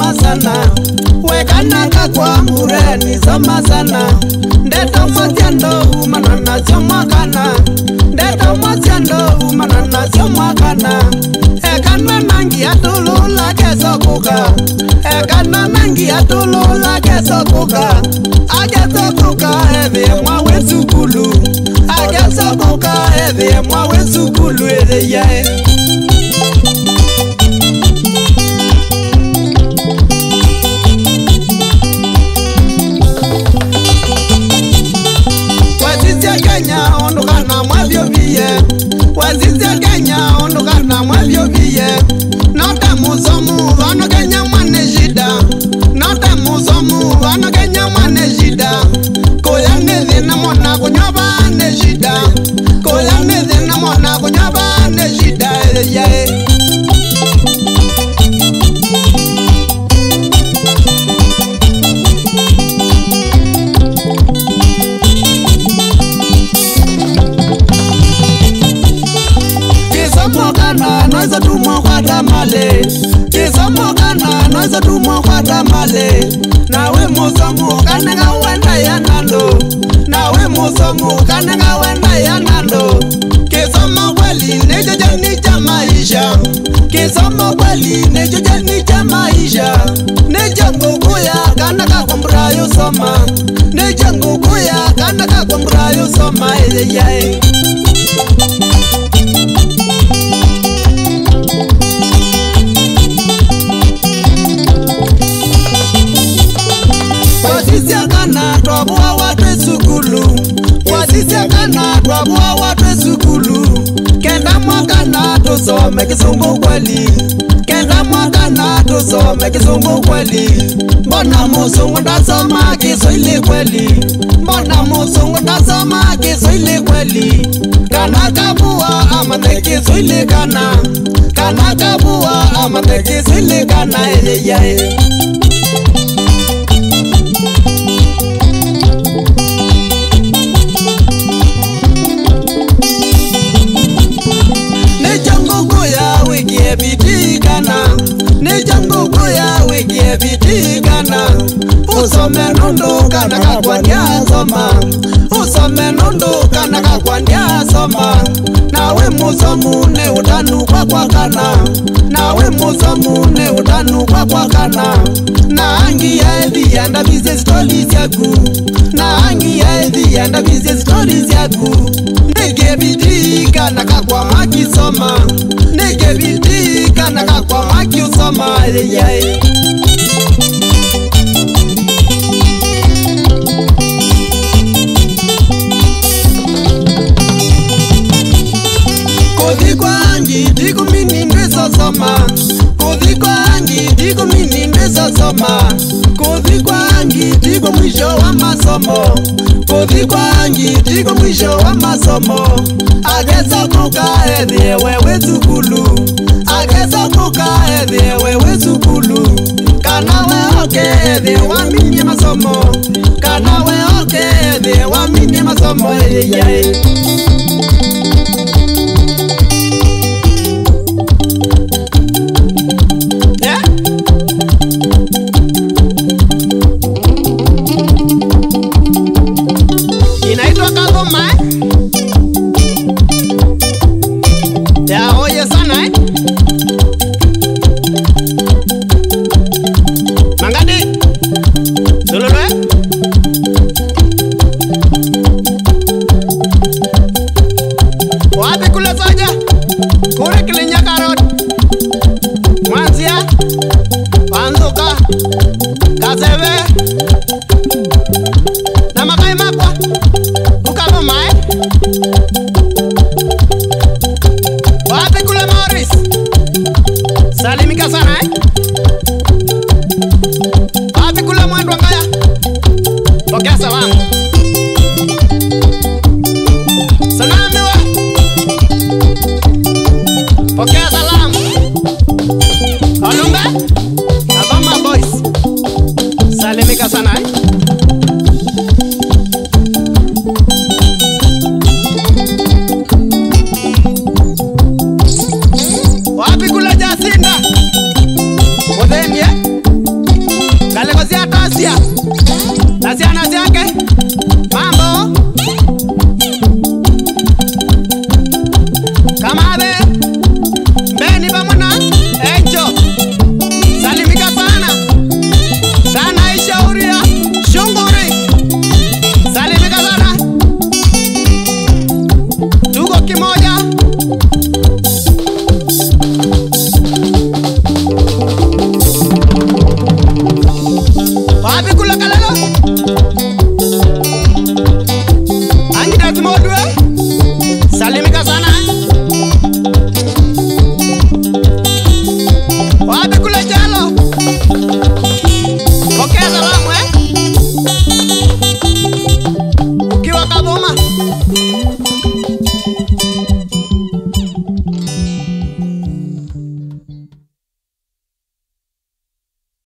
soma sana. Wekananga kwa mureni soma sana. Ndeta mwatiando umanana soma kana. Ndeta mwatiando umanana soma kana. Ekana nangi atulula kesokuka. Ekana nangi atulula kesokuka. Agesokuka evi mwawe sukulu. Agesokuka evi mwawe sukulu edeyae. Kenya ondokana mwavyo viye. Wazizia Kenya ondokana mwavyo viye. Nota musomu vano Kenya mwane shida. Nota musomu vano Kenya mwane shida. Koya nezi na mona kunyoba ne shida. Koya nezi na mona kunyoba ne shida. Noiza tumwa kwa damale. Kisomo kana noiza tumwa kwa damale. Nawe musomu kanenga wenda ya nando. Nawe musomu kanenga wenda ya nando. Kisomo kweli nejoja nicha maisha. Kisomo kweli nejoja nicha maisha. Neja ngukuya kanaka kumbra yusoma. Neja ngukuya kanaka kumbra yusoma. Wazizia kana twabua watu sukulu. Wazizia kana twabua watu sukulu. Kenda mwaka na tusome kizungu kweli. Kenda mwaka na tusome kizungu kweli. Mbona musungu ndasoma Kiswahili kweli. Mbona musungu ndasoma Kiswahili kweli. Kana kabua amate Kiswahili kana. Kana kabua amate Kiswahili kana. Usome nundu kana kakwandia soma. Usome nundu kana kakwandia soma. Nawe musomu ne utanu kwa kwa kana. Nawe musomu ne utanu kwa kwa kana. Na angi ya evi yanda bize stories yaku. Na angi ya evi yanda bize stories yaku. Nege bidi kana kakwa maki soma. Nege bidi kana kakwa maki usoma. Kodhi kwangi diku mini ndesa soma. Kodhi kwangi diku mini ndesa soma. Kodhi kwangi diku mwisho wa masomo. Kodhi kwangi diku mwisho wa masomo. Agesa kuka edhi wewe sukulu. Agesa kuka edhi wewe sukulu. Kanawe oke edhi wamini masomo. Kanawe oke edhi wamini masomo. Inaitwa Kagoma. Ya oye sana Mangadi Zululwe. Wapi kule soja. Kure kilinya karot. Mwanzia Wanzuka Kasebe na makai makwa Ukagoma Wapi kule Morris. Salimika sana Wapi kule Mwandwa Ngaya. Pokea salamu. Salamu wa pokea salamu. Olunga Kagoma boys. Salimika sana Wapi kule Jacinda. Modenia Kalelo